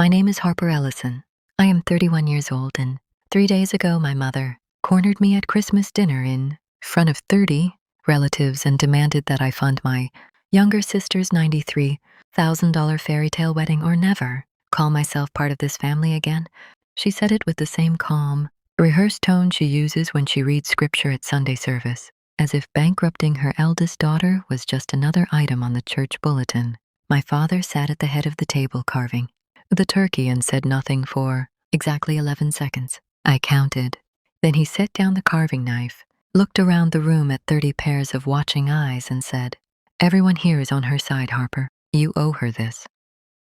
My name is Harper Ellison. I am 31 years old, and 3 days ago my mother cornered me at Christmas dinner in front of 30 relatives and demanded that I fund my younger sister's $93,000 fairy tale wedding or never call myself part of this family again. She said it with the same calm, rehearsed tone she uses when she reads scripture at Sunday service, as if bankrupting her eldest daughter was just another item on the church bulletin. My father sat at the head of the table carving the turkey and said nothing for exactly 11 seconds. I counted. Then he set down the carving knife, looked around the room at 30 pairs of watching eyes and said, "Everyone here is on her side, Harper. You owe her this."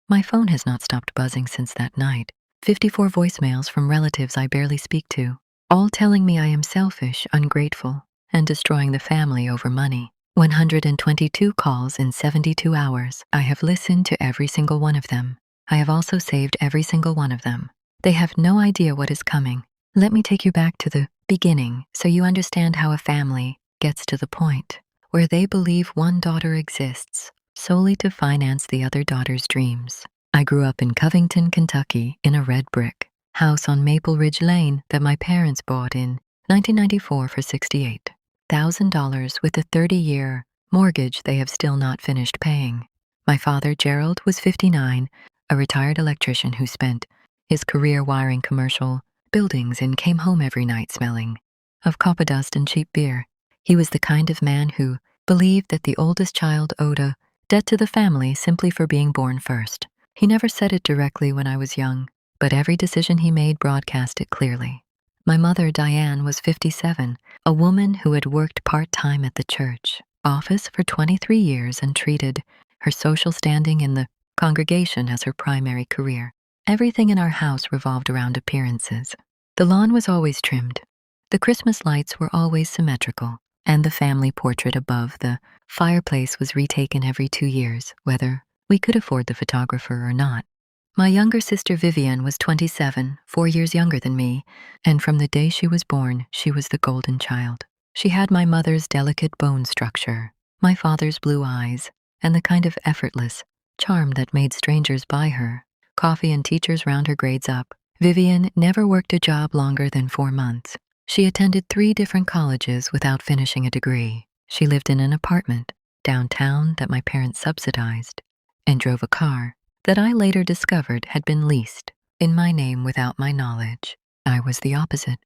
My phone has not stopped buzzing since that night. 54 voicemails from relatives I barely speak to, all telling me I am selfish, ungrateful, and destroying the family over money. 122 calls in 72 hours. I have listened to every single one of them. I have also saved every single one of them. They have no idea what is coming. Let me take you back to the beginning so you understand how a family gets to the point where they believe one daughter exists solely to finance the other daughter's dreams. I grew up in Covington, Kentucky, in a red brick house on Maple Ridge Lane that my parents bought in 1994 for $68,000 with a 30-year mortgage they have still not finished paying. My father, Gerald, was 59, a retired electrician who spent his career wiring commercial buildings and came home every night smelling of copper dust and cheap beer. He was the kind of man who believed that the oldest child owed a debt to the family simply for being born first. He never said it directly when I was young, but every decision he made broadcast it clearly. My mother, Diane, was 57, a woman who had worked part-time at the church office for 23 years and treated her social standing in the congregation as her primary career. Everything in our house revolved around appearances. The lawn was always trimmed. The Christmas lights were always symmetrical, and the family portrait above the fireplace was retaken every 2 years, whether we could afford the photographer or not. My younger sister Vivian was 27, 4 years younger than me, and from the day she was born, she was the golden child. She had my mother's delicate bone structure, my father's blue eyes, and the kind of effortless charm that made strangers buy her coffee and teachers round her grades up. Vivian never worked a job longer than 4 months. She attended 3 different colleges without finishing a degree. She lived in an apartment downtown that my parents subsidized and drove a car that I later discovered had been leased in my name without my knowledge. I was the opposite.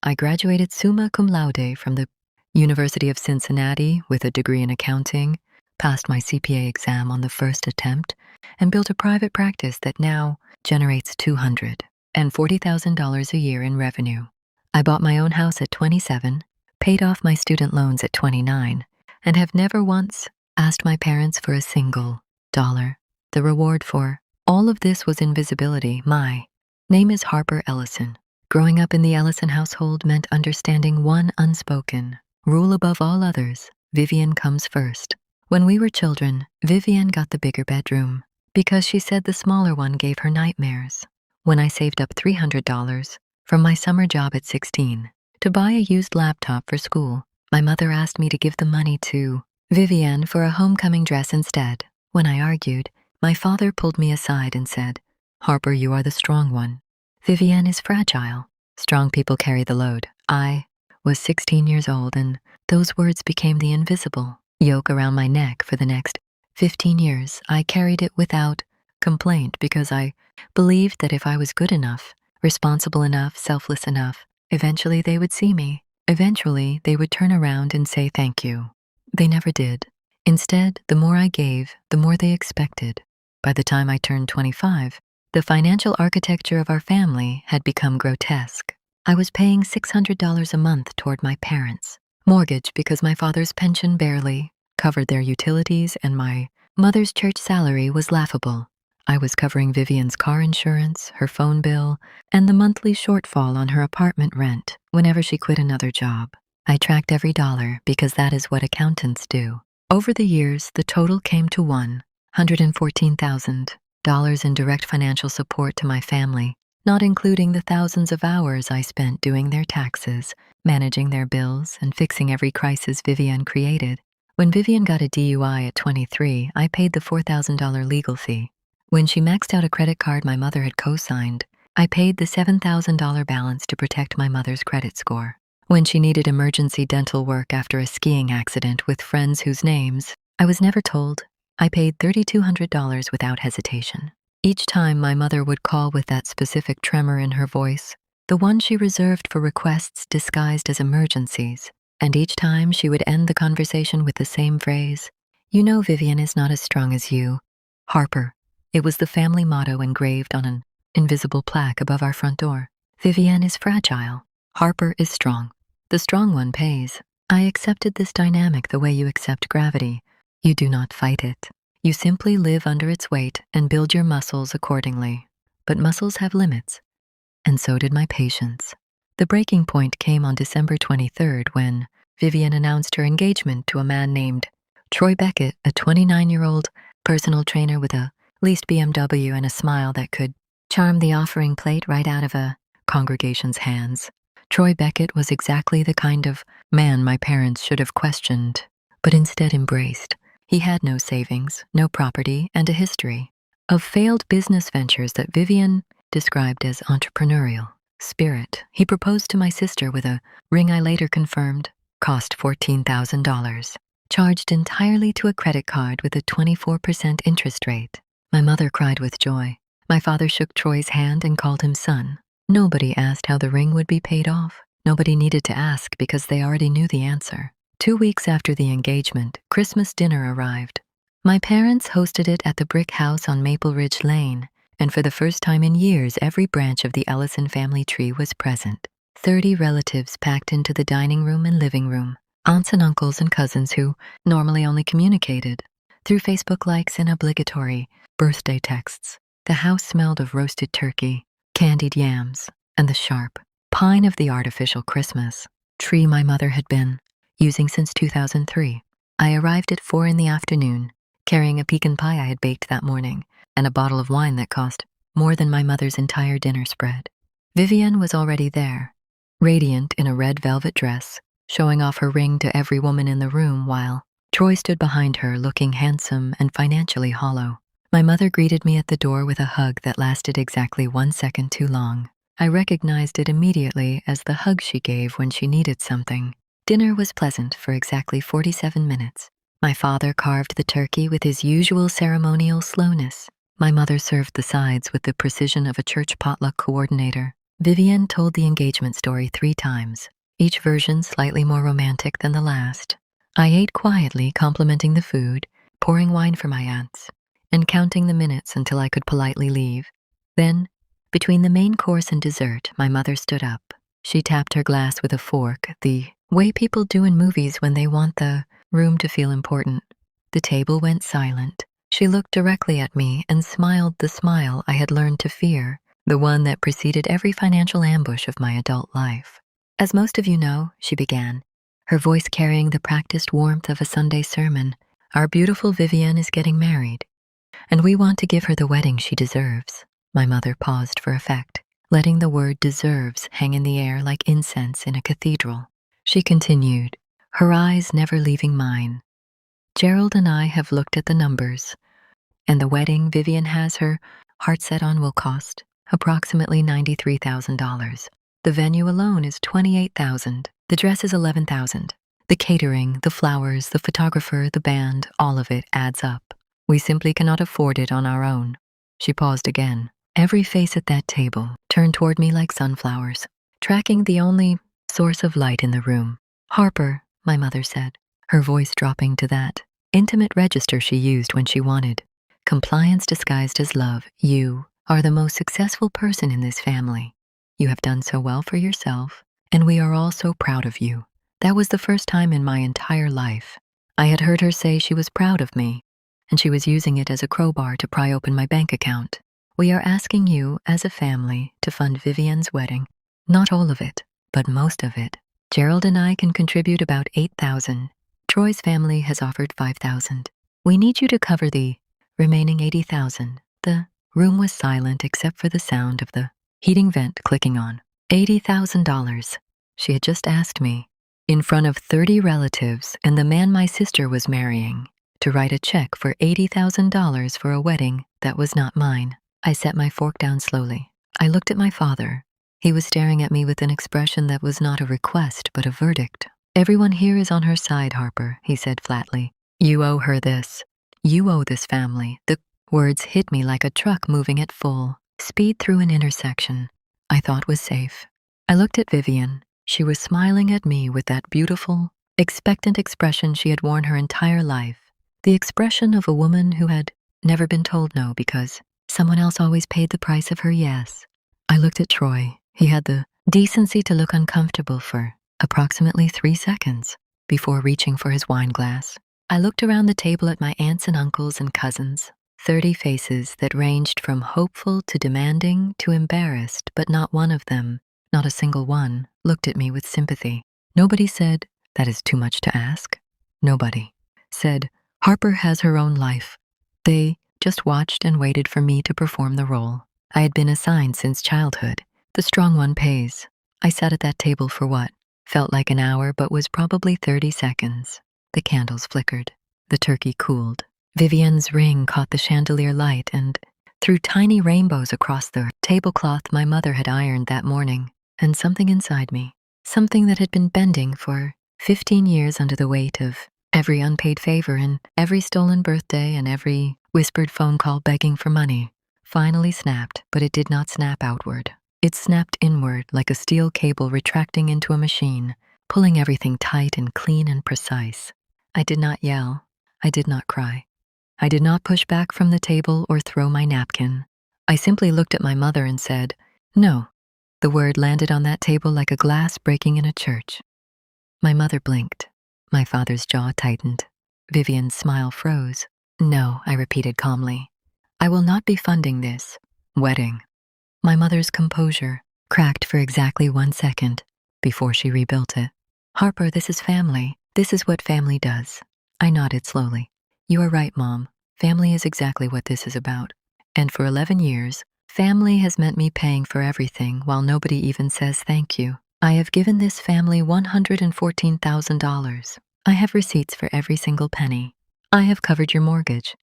I graduated summa cum laude from the University of Cincinnati with a degree in accounting, passed my CPA exam on the first attempt, and built a private practice that now generates $240,000 a year in revenue. I bought my own house at 27, paid off my student loans at 29, and have never once asked my parents for a single dollar. The reward for all of this was invisibility. My name is Harper Ellison. Growing up in the Ellison household meant understanding one unspoken rule above all others: Vivian comes first. When we were children, Vivian got the bigger bedroom because she said the smaller one gave her nightmares. When I saved up $300 from my summer job at 16 to buy a used laptop for school, my mother asked me to give the money to Vivian for a homecoming dress instead. When I argued, my father pulled me aside and said, "Harper, you are the strong one. Vivian is fragile. Strong people carry the load." I was 16 years old, and those words became the invisible yoke around my neck for the next 15 years. I carried it without complaint because I believed that if I was good enough, responsible enough, selfless enough, eventually they would see me. Eventually, they would turn around and say thank you. They never did. Instead, the more I gave, the more they expected. By the time I turned 25, the financial architecture of our family had become grotesque. I was paying $600 a month toward my parents' mortgage because my father's pension barely covered their utilities and my mother's church salary was laughable. I was covering Vivian's car insurance, her phone bill, and the monthly shortfall on her apartment rent whenever she quit another job. I tracked every dollar because that is what accountants do. Over the years, the total came to $114,000 in direct financial support to my family, not including the thousands of hours I spent doing their taxes, managing their bills, and fixing every crisis Vivian created. When Vivian got a DUI at 23, I paid the $4,000 legal fee. When she maxed out a credit card my mother had co-signed, I paid the $7,000 balance to protect my mother's credit score. When she needed emergency dental work after a skiing accident with friends whose names I was never told, I paid $3,200 without hesitation. Each time my mother would call with that specific tremor in her voice, the one she reserved for requests disguised as emergencies, and each time she would end the conversation with the same phrase, "You know Vivian is not as strong as you. Harper." It was the family motto engraved on an invisible plaque above our front door. Vivian is fragile. Harper is strong. The strong one pays. I accepted this dynamic the way you accept gravity. You do not fight it. You simply live under its weight and build your muscles accordingly. But muscles have limits. And so did my patience. The breaking point came on December 23rd when Vivian announced her engagement to a man named Troy Beckett, a 29-year-old personal trainer with a leased BMW and a smile that could charm the offering plate right out of a congregation's hands. Troy Beckett was exactly the kind of man my parents should have questioned, but instead embraced. He had no savings, no property, and a history of failed business ventures that Vivian described as entrepreneurial spirit. He proposed to my sister with a ring I later confirmed cost $14,000, charged entirely to a credit card with a 24% interest rate. My mother cried with joy. My father shook Troy's hand and called him son. Nobody asked how the ring would be paid off. Nobody needed to ask because they already knew the answer. 2 weeks after the engagement, Christmas dinner arrived. My parents hosted it at the brick house on Maple Ridge Lane, and for the first time in years, every branch of the Ellison family tree was present. 30 relatives packed into the dining room and living room, aunts and uncles and cousins who normally only communicated through Facebook likes and obligatory birthday texts. The house smelled of roasted turkey, candied yams, and the sharp pine of the artificial Christmas tree my mother had been using since 2003. I arrived at 4 in the afternoon, carrying a pecan pie I had baked that morning and a bottle of wine that cost more than my mother's entire dinner spread. Vivian was already there, radiant in a red velvet dress, showing off her ring to every woman in the room while Troy stood behind her looking handsome and financially hollow. My mother greeted me at the door with a hug that lasted exactly 1 second too long. I recognized it immediately as the hug she gave when she needed something. Dinner was pleasant for exactly 47 minutes. My father carved the turkey with his usual ceremonial slowness. My mother served the sides with the precision of a church potluck coordinator. Vivian told the engagement story 3 times, each version slightly more romantic than the last. I ate quietly, complimenting the food, pouring wine for my aunts, and counting the minutes until I could politely leave. Then, between the main course and dessert, my mother stood up. She tapped her glass with a fork, the way people do in movies when they want the room to feel important. The table went silent. She looked directly at me and smiled the smile I had learned to fear, the one that preceded every financial ambush of my adult life. "As most of you know," she began, her voice carrying the practiced warmth of a Sunday sermon, "our beautiful Vivian is getting married, and we want to give her the wedding she deserves." My mother paused for effect, letting the word deserves hang in the air like incense in a cathedral. She continued, her eyes never leaving mine. "Gerald and I have looked at the numbers, and the wedding Vivian has her heart set on will cost approximately $93,000. The venue alone is $28,000. The dress is $11,000. The catering, the flowers, the photographer, the band, all of it adds up. We simply cannot afford it on our own." She paused again. Every face at that table turned toward me like sunflowers, tracking the only source of light in the room. "Harper," my mother said, her voice dropping to that intimate register she used when she wanted compliance disguised as love, "you are the most successful person in this family. You have done so well for yourself, and we are all so proud of you." That was the first time in my entire life I had heard her say she was proud of me, and she was using it as a crowbar to pry open my bank account. "We are asking you, as a family, to fund Vivian's wedding. Not all of it, but most of it. Gerald and I can contribute about $8,000. Troy's family has offered $5,000. We need you to cover the remaining $80,000. The room was silent except for the sound of the heating vent clicking on. $80,000. She had just asked me, in front of 30 relatives and the man my sister was marrying, to write a check for $80,000 for a wedding that was not mine. I set my fork down slowly. I looked at my father. He was staring at me with an expression that was not a request, but a verdict. "Everyone here is on her side, Harper," he said flatly. "You owe her this. You owe this family." The words hit me like a truck moving at full speed through an intersection I thought was safe. I looked at Vivian. She was smiling at me with that beautiful, expectant expression she had worn her entire life. The expression of a woman who had never been told no because someone else always paid the price of her yes. I looked at Troy. He had the decency to look uncomfortable for approximately 3 seconds before reaching for his wine glass. I looked around the table at my aunts and uncles and cousins, 30 faces that ranged from hopeful to demanding to embarrassed, but not one of them, not a single one, looked at me with sympathy. Nobody said, "That is too much to ask." Nobody said, "Harper has her own life." They just watched and waited for me to perform the role I had been assigned since childhood. The strong one pays. I sat at that table for what felt like an hour but was probably 30 seconds. The candles flickered. The turkey cooled. Vivian's ring caught the chandelier light and threw tiny rainbows across the tablecloth my mother had ironed that morning. And something inside me, something that had been bending for 15 years under the weight of every unpaid favor and every stolen birthday and every whispered phone call begging for money, finally snapped, but it did not snap outward. It snapped inward like a steel cable retracting into a machine, pulling everything tight and clean and precise. I did not yell. I did not cry. I did not push back from the table or throw my napkin. I simply looked at my mother and said, "No." The word landed on that table like a glass breaking in a church. My mother blinked. My father's jaw tightened. Vivian's smile froze. "No," I repeated calmly. "I will not be funding this wedding." My mother's composure cracked for exactly 1 second before she rebuilt it. "Harper, this is family. This is what family does." I nodded slowly. "You are right, Mom. Family is exactly what this is about. And for 11 years, family has meant me paying for everything while nobody even says thank you. I have given this family $114,000. I have receipts for every single penny. I have covered your mortgage,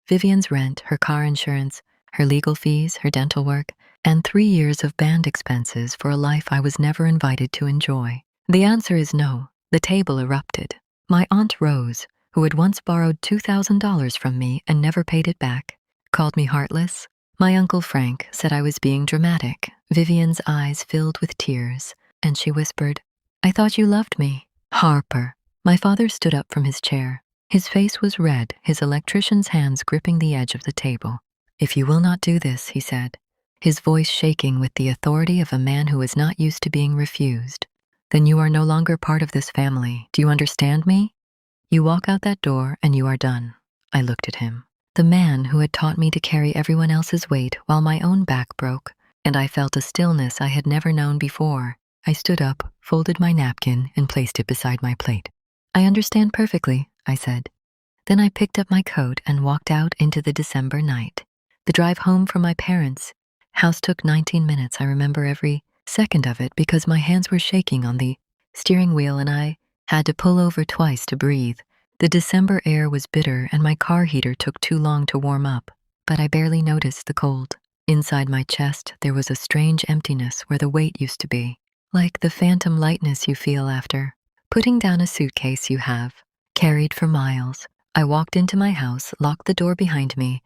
Vivian's rent, her car insurance, her legal fees, her dental work, and 3 years of band expenses for a life I was never invited to enjoy." The answer is no. The table erupted. My Aunt Rose, who had once borrowed $2,000 from me and never paid it back, called me heartless. My Uncle Frank said I was being dramatic. Vivian's eyes filled with tears, and she whispered, "I thought you loved me." "Harper." My father stood up from his chair. His face was red, his electrician's hands gripping the edge of the table. "If you will not do this," he said, his voice shaking with the authority of a man who is not used to being refused, "then you are no longer part of this family. Do you understand me? You walk out that door and you are done." I looked at him. The man who had taught me to carry everyone else's weight while my own back broke, and I felt a stillness I had never known before. I stood up, folded my napkin, and placed it beside my plate. "I understand perfectly," I said. Then I picked up my coat and walked out into the December night. The drive home from my parents' house took 19 minutes. I remember every second of it because my hands were shaking on the steering wheel and I had to pull over twice to breathe. The December air was bitter and my car heater took too long to warm up, but I barely noticed the cold. Inside my chest, there was a strange emptiness where the weight used to be, like the phantom lightness you feel after putting down a suitcase you have carried for miles. I walked into my house, locked the door behind me,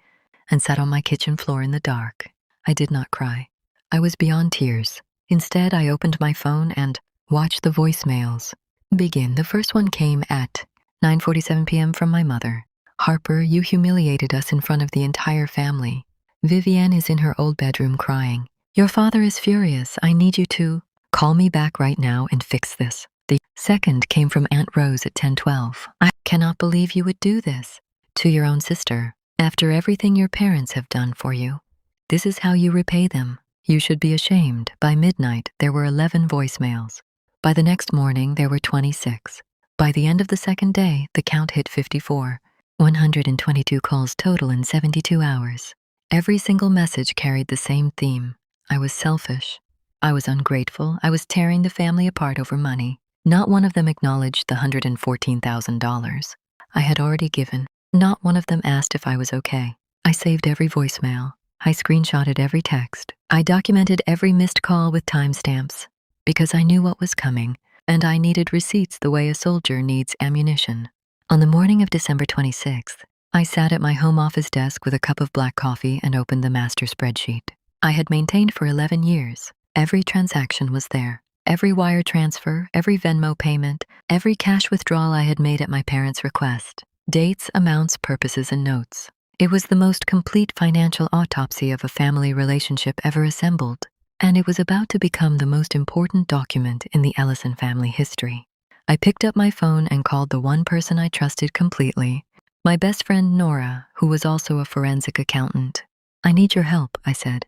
and sat on my kitchen floor in the dark. I did not cry. I was beyond tears. Instead, I opened my phone and watched the voicemails begin. The first one came at 9:47 p.m. from my mother. "Harper, you humiliated us in front of the entire family. Vivian is in her old bedroom crying. Your father is furious. I need you to call me back right now and fix this." The second came from Aunt Rose at 10:12. "I cannot believe you would do this to your own sister. After everything your parents have done for you, this is how you repay them. You should be ashamed." By midnight, there were 11 voicemails. By the next morning, there were 26. By the end of the second day, the count hit 54. 122 calls total in 72 hours. Every single message carried the same theme. I was selfish. I was ungrateful. I was tearing the family apart over money. Not one of them acknowledged the $114,000 I had already given. Not one of them asked if I was okay. I saved every voicemail. I screenshotted every text. I documented every missed call with timestamps because I knew what was coming, and I needed receipts the way a soldier needs ammunition. On the morning of December 26th, I sat at my home office desk with a cup of black coffee and opened the master spreadsheet I had maintained for 11 years. Every transaction was there. Every wire transfer, every Venmo payment, every cash withdrawal I had made at my parents' request. Dates, amounts, purposes, and notes. It was the most complete financial autopsy of a family relationship ever assembled, and it was about to become the most important document in the Ellison family history. I picked up my phone and called the one person I trusted completely, my best friend Nora, who was also a forensic accountant. "I need your help," I said.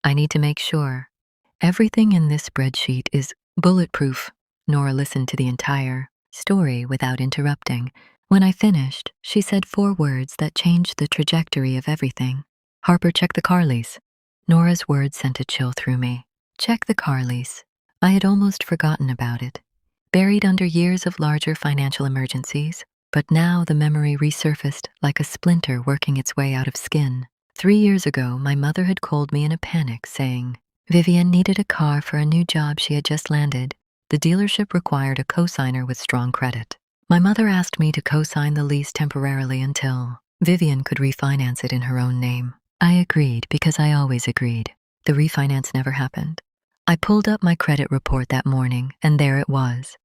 "I need to make sure everything in this spreadsheet is bulletproof." Nora listened to the entire story without interrupting. When I finished, she said 4 words that changed the trajectory of everything. "Harper, check the car lease." Nora's words sent a chill through me. Check the car lease. I had almost forgotten about it, buried under years of larger financial emergencies, but now the memory resurfaced like a splinter working its way out of skin. 3 years ago, my mother had called me in a panic saying Vivian needed a car for a new job she had just landed. The dealership required a co-signer with strong credit. My mother asked me to co-sign the lease temporarily until Vivian could refinance it in her own name. I agreed because I always agreed. The refinance never happened. I pulled up my credit report that morning, and there it was.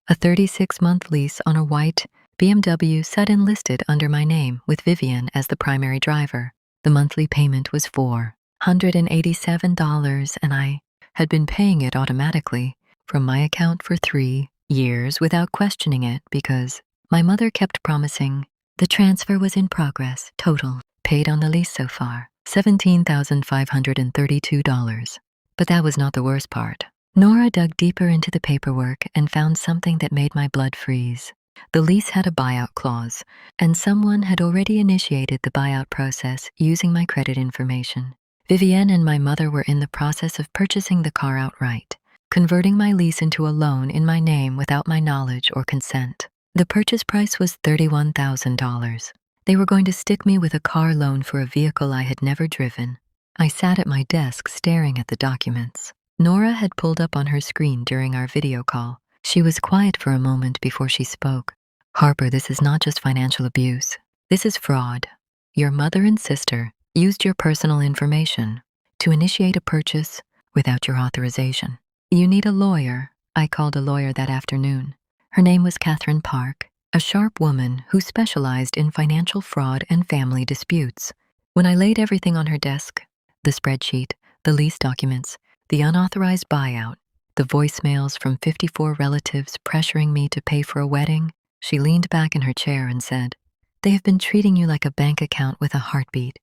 A 36-month lease on a white BMW set and listed under my name with Vivian as the primary driver. The monthly payment was $487, and I had been paying it automatically from my account for 3 years without questioning it because my mother kept promising the transfer was in progress. Total paid on the lease so far, $17,532. But that was not the worst part. Nora dug deeper into the paperwork and found something that made my blood freeze. The lease had a buyout clause, and someone had already initiated the buyout process using my credit information. Vivienne and my mother were in the process of purchasing the car outright, converting my lease into a loan in my name without my knowledge or consent. The purchase price was $31,000. They were going to stick me with a car loan for a vehicle I had never driven. I sat at my desk staring at the documents. Nora had pulled up on her screen during our video call. She was quiet for a moment before she spoke. "Harper, this is not just financial abuse. This is fraud. Your mother and sister used your personal information to initiate a purchase without your authorization. You need a lawyer." I called a lawyer that afternoon. Her name was Catherine Park, a sharp woman who specialized in financial fraud and family disputes. When I laid everything on her desk, the spreadsheet, the lease documents, the unauthorized buyout, the voicemails from 54 relatives pressuring me to pay for a wedding, she leaned back in her chair and said, "They have been treating you like a bank account with a heartbeat.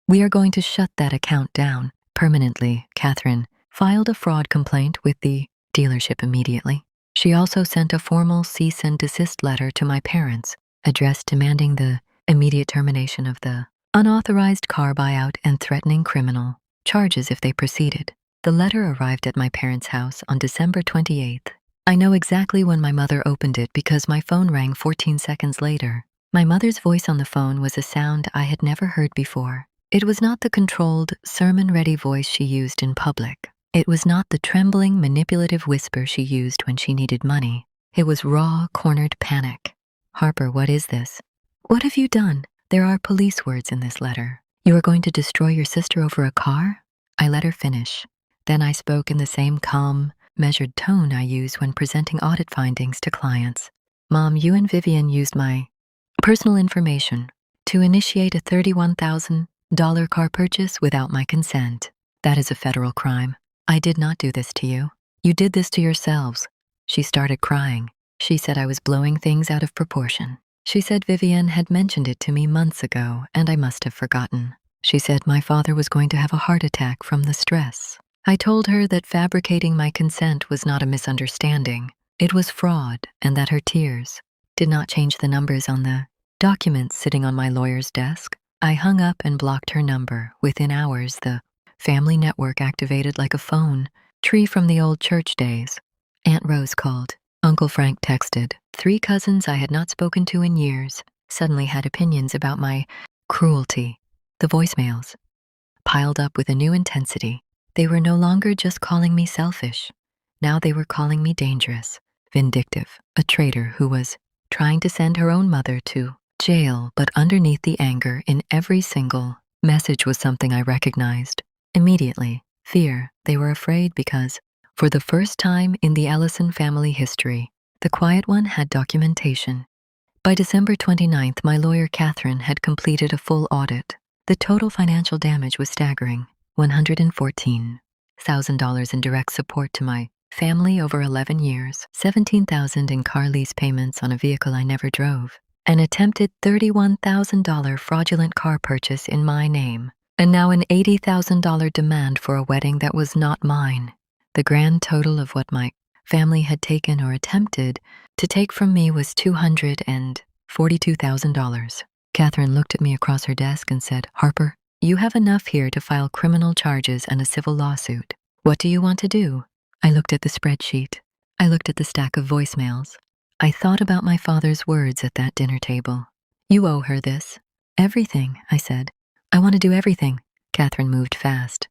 We are going to shut that account down permanently." Catherine filed a fraud complaint with the dealership immediately. She also sent a formal cease and desist letter to my parents, addressed demanding the immediate termination of the unauthorized car buyout and threatening criminal charges if they proceeded. The letter arrived at my parents' house on December 28th. I know exactly when my mother opened it because my phone rang 14 seconds later. My mother's voice on the phone was a sound I had never heard before. It was not the controlled, sermon-ready voice she used in public. It was not the trembling, manipulative whisper she used when she needed money. It was raw, cornered panic. "Harper, what is this? What have you done? There are police words in this letter. You are going to destroy your sister over a car?" I let her finish. Then I spoke in the same calm, measured tone I use when presenting audit findings to clients. "Mom, you and Vivian used my personal information to initiate a $31,000 car purchase without my consent. That is a federal crime. I did not do this to you. You did this to yourselves." She started crying. She said I was blowing things out of proportion. She said Vivian had mentioned it to me months ago, and I must have forgotten. She said my father was going to have a heart attack from the stress. I told her that fabricating my consent was not a misunderstanding. It was fraud, and that her tears did not change the numbers on the documents sitting on my lawyer's desk. I hung up and blocked her number. Within hours, the family network activated like a phone tree from the old church days. Aunt Rose called. Uncle Frank texted. 3 cousins I had not spoken to in years suddenly had opinions about my cruelty. The voicemails piled up with a new intensity. They were no longer just calling me selfish. Now they were calling me dangerous, vindictive, a traitor who was trying to send her own mother to jail, but underneath the anger in every single message was something I recognized. Immediately, fear. They were afraid because, for the first time in the Ellison family history, the quiet one had documentation. By December 29th, my lawyer Catherine had completed a full audit. The total financial damage was staggering: $114,000 in direct support to my family over 11 years, $17,000 in car lease payments on a vehicle I never drove, an attempted $31,000 fraudulent car purchase in my name, and now an $80,000 demand for a wedding that was not mine. The grand total of what my family had taken or attempted to take from me was $242,000. Catherine looked at me across her desk and said, "Harper, you have enough here to file criminal charges and a civil lawsuit. What do you want to do?" I looked at the spreadsheet. I looked at the stack of voicemails. I thought about my father's words at that dinner table. "You owe her this." "Everything," I said. "I want to do everything." Catherine moved fast.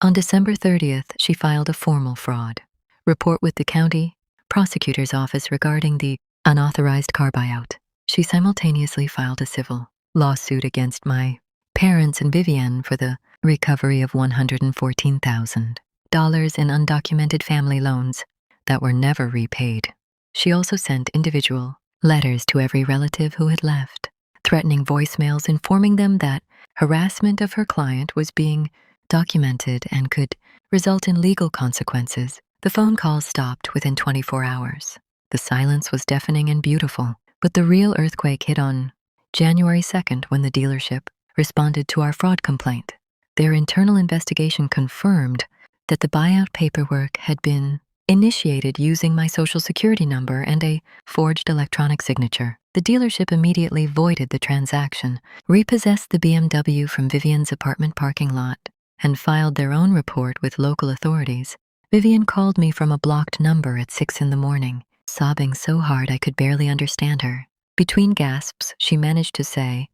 On December 30th, she filed a formal fraud report with the county prosecutor's office regarding the unauthorized car buyout. She simultaneously filed a civil lawsuit against my parents and Vivienne for the recovery of $114,000 in undocumented family loans that were never repaid. She also sent individual letters to every relative who had left, threatening voicemails informing them that harassment of her client was being documented and could result in legal consequences. The phone calls stopped within 24 hours. The silence was deafening and beautiful, but the real earthquake hit on January 2nd when the dealership responded to our fraud complaint. Their internal investigation confirmed that the buyout paperwork had been initiated using my social security number and a forged electronic signature. The dealership immediately voided the transaction, repossessed the BMW from Vivienne's apartment parking lot, and filed their own report with local authorities. Vivienne called me from a blocked number at 6 a.m, sobbing so hard I could barely understand her. Between gasps, she managed to say,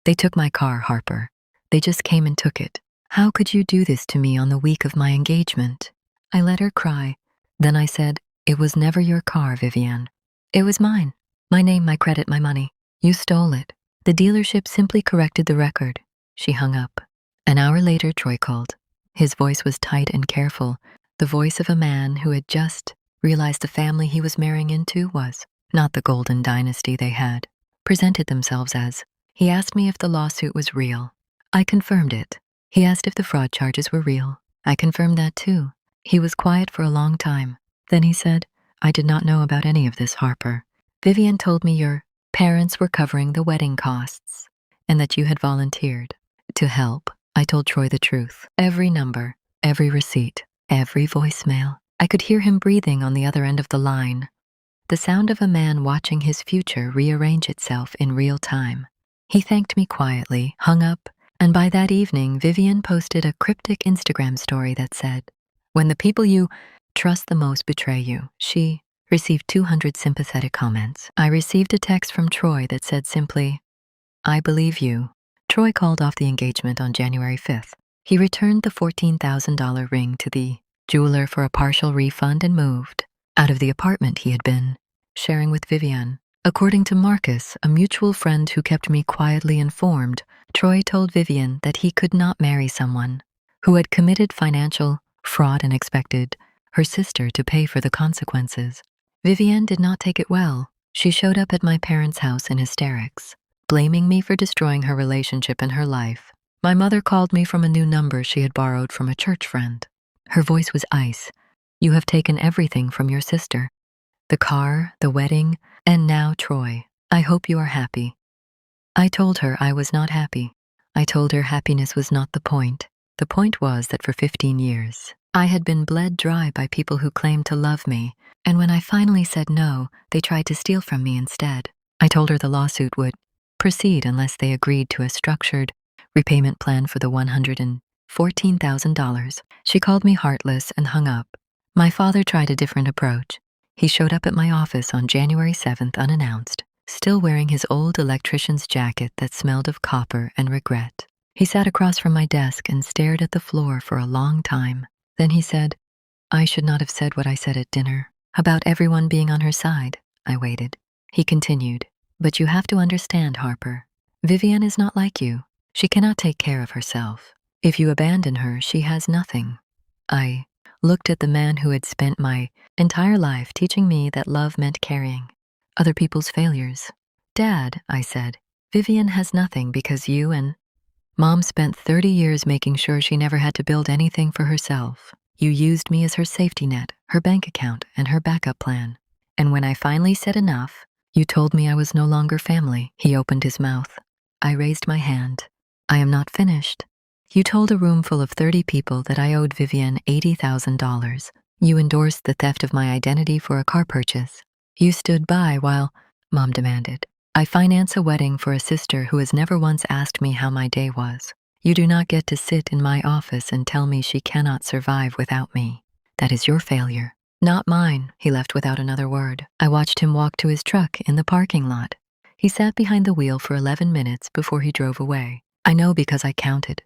"They took my car, Harper. They just came and took it. How could you do this to me on the week of my engagement?" I let her cry. Then I said, "It was never your car, Vivienne. It was mine. My name, my credit, my money. You stole it." The dealership simply corrected the record. She hung up. An hour later, Troy called. His voice was tight and careful, the voice of a man who had just realized the family he was marrying into was not the golden dynasty they had presented themselves as. He asked me if the lawsuit was real. I confirmed it. He asked if the fraud charges were real. I confirmed that too. He was quiet for a long time. Then he said, "I did not know about any of this, Harper. Vivienne told me your parents were covering the wedding costs and that you had volunteered to help." I told Troy the truth. Every number, every receipt, every voicemail. I could hear him breathing on the other end of the line, the sound of a man watching his future rearrange itself in real time. He thanked me quietly, hung up, and by that evening, Vivienne posted a cryptic Instagram story that said, "When the people you trust the most betray you." She received 200 sympathetic comments. I received a text from Troy that said simply, "I believe you." Troy called off the engagement on January 5th. He returned the $14,000 ring to the jeweler for a partial refund and moved out of the apartment he had been sharing with Vivienne. According to Marcus, a mutual friend who kept me quietly informed, Troy told Vivienne that he could not marry someone who had committed financial fraud and expected her sister to pay for the consequences. Vivienne did not take it well. She showed up at my parents' house in hysterics, blaming me for destroying her relationship and her life. My mother called me from a new number she had borrowed from a church friend. Her voice was ice. "You have taken everything from your sister. The car, the wedding, and now Troy. I hope you are happy." I told her I was not happy. I told her happiness was not the point. The point was that for 15 years, I had been bled dry by people who claimed to love me, and when I finally said no, they tried to steal from me instead. I told her the lawsuit would proceed unless they agreed to a structured repayment plan for the $114,000. She called me heartless and hung up. My father tried a different approach. He showed up at my office on January 7th unannounced, still wearing his old electrician's jacket that smelled of copper and regret. He sat across from my desk and stared at the floor for a long time. Then he said, "I should not have said what I said at dinner about everyone being on her side." I waited. He continued, "But you have to understand, Harper. Vivian is not like you. She cannot take care of herself. If you abandon her, she has nothing." I looked at the man who had spent my entire life teaching me that love meant carrying other people's failures. "Dad," I said, "Vivian has nothing because you and Mom spent 30 years making sure she never had to build anything for herself. You used me as her safety net, her bank account, and her backup plan. And when I finally said enough, you told me I was no longer family." He opened his mouth. I raised my hand. "I am not finished. You told a room full of 30 people that I owed Vivian $80,000. You endorsed the theft of my identity for a car purchase. You stood by while," Mom demanded, "I finance a wedding for a sister who has never once asked me how my day was. You do not get to sit in my office and tell me she cannot survive without me. That is your failure, not mine." He left without another word. I watched him walk to his truck in the parking lot. He sat behind the wheel for 11 minutes before he drove away. I know because I counted.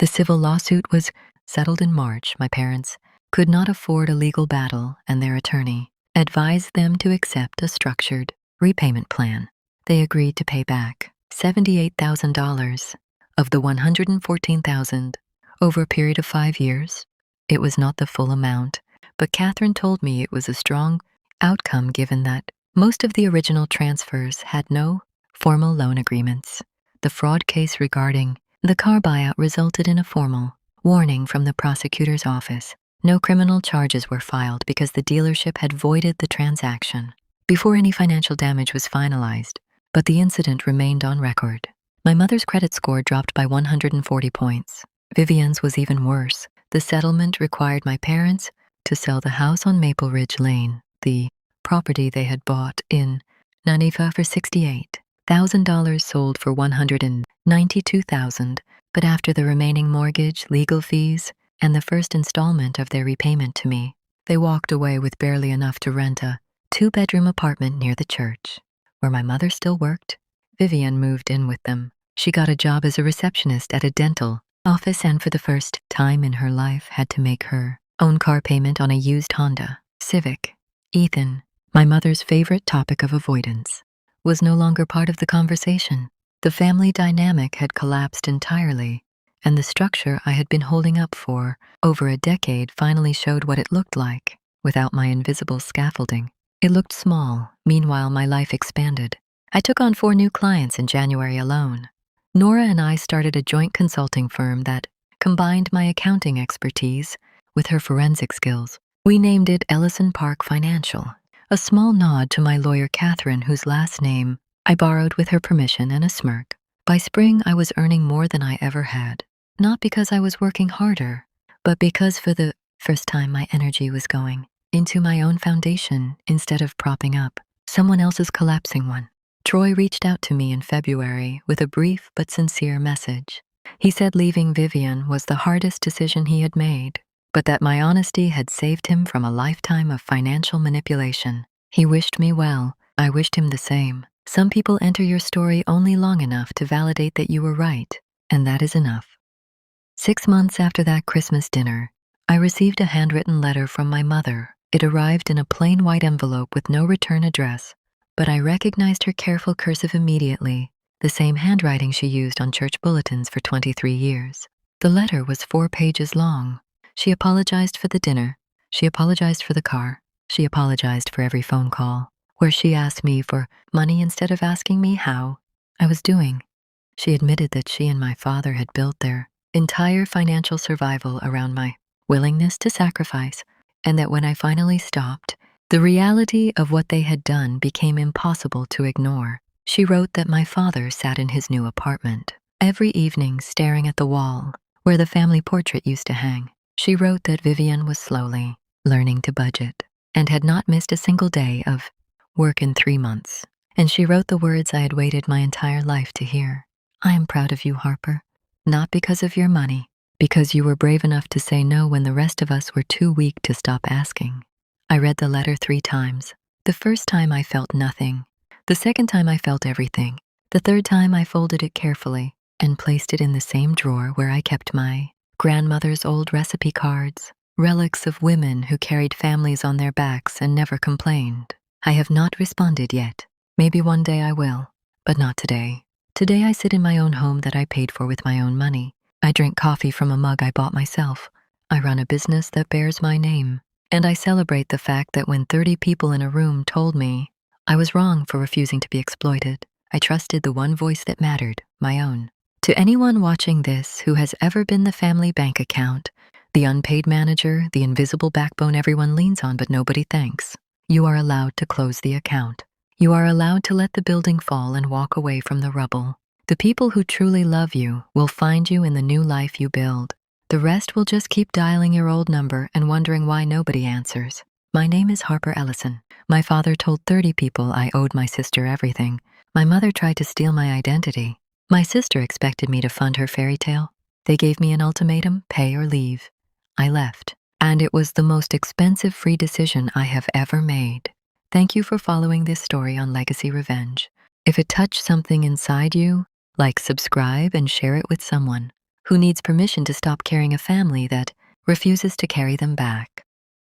The civil lawsuit was settled in March. My parents could not afford a legal battle, and their attorney advised them to accept a structured repayment plan. They agreed to pay back $78,000 of the $114,000 over a period of 5 years. It was not the full amount, but Catherine told me it was a strong outcome given that most of the original transfers had no formal loan agreements. The fraud case regarding the car buyout resulted in a formal warning from the prosecutor's office. No criminal charges were filed because the dealership had voided the transaction before any financial damage was finalized, but the incident remained on record. My mother's credit score dropped by 140 points. Vivian's was even worse. The settlement required my parents to sell the house on Maple Ridge Lane, the property they had bought in Nanifa, for $68,000, sold for $192,000, but after the remaining mortgage, legal fees, and the first installment of their repayment to me, they walked away with barely enough to rent a 2-bedroom apartment near the church. Where my mother still worked, Vivian moved in with them. She got a job as a receptionist at a dental office and for the first time in her life had to make her own car payment on a used Honda Civic. Ethan, my mother's favorite topic of avoidance, was no longer part of the conversation. The family dynamic had collapsed entirely, and the structure I had been holding up for over a decade finally showed what it looked like without my invisible scaffolding. It looked small. Meanwhile, my life expanded. I took on 4 new clients in January alone. Nora and I started a joint consulting firm that combined my accounting expertise with her forensic skills. We named it Ellison Park Financial, a small nod to my lawyer Catherine, whose last name I borrowed with her permission and a smirk. By spring, I was earning more than I ever had, not because I was working harder, but because for the first time my energy was going into my own foundation instead of propping up someone else's collapsing one. Troy reached out to me in February with a brief but sincere message. He said leaving Vivian was the hardest decision he had made, but that my honesty had saved him from a lifetime of financial manipulation. He wished me well. I wished him the same. Some people enter your story only long enough to validate that you were right, and that is enough. 6 months after that Christmas dinner, I received a handwritten letter from my mother. It arrived in a plain white envelope with no return address, but I recognized her careful cursive immediately, the same handwriting she used on church bulletins for 23 years. The letter was 4 pages long. She apologized for the dinner. She apologized for the car. She apologized for every phone call where she asked me for money instead of asking me how I was doing. She admitted that she and my father had built their entire financial survival around my willingness to sacrifice, and that when I finally stopped, the reality of what they had done became impossible to ignore. She wrote that my father sat in his new apartment every evening staring at the wall where the family portrait used to hang. She wrote that Vivian was slowly learning to budget and had not missed a single day of work in 3 months. And she wrote the words I had waited my entire life to hear. "I am proud of you, Harper. Not because of your money, because you were brave enough to say no when the rest of us were too weak to stop asking." I read the letter 3 times. The first time I felt nothing. The second time I felt everything. The third time I folded it carefully, and placed it in the same drawer where I kept my grandmother's old recipe cards, relics of women who carried families on their backs and never complained. I have not responded yet. Maybe one day I will, but not today. Today I sit in my own home that I paid for with my own money. I drink coffee from a mug I bought myself. I run a business that bears my name. And I celebrate the fact that when 30 people in a room told me I was wrong for refusing to be exploited, I trusted the one voice that mattered, my own. To anyone watching this who has ever been the family bank account, the unpaid manager, the invisible backbone everyone leans on but nobody thanks, you are allowed to close the account. You are allowed to let the building fall and walk away from the rubble. The people who truly love you will find you in the new life you build. The rest will just keep dialing your old number and wondering why nobody answers. My name is Harper Ellison. My father told 30 people I owed my sister everything. My mother tried to steal my identity. My sister expected me to fund her fairy tale. They gave me an ultimatum, pay or leave. I left. And it was the most expensive free decision I have ever made. Thank you for following this story on Legacy Revenge. If it touched something inside you, like, subscribe, and share it with someone who needs permission to stop carrying a family that refuses to carry them back.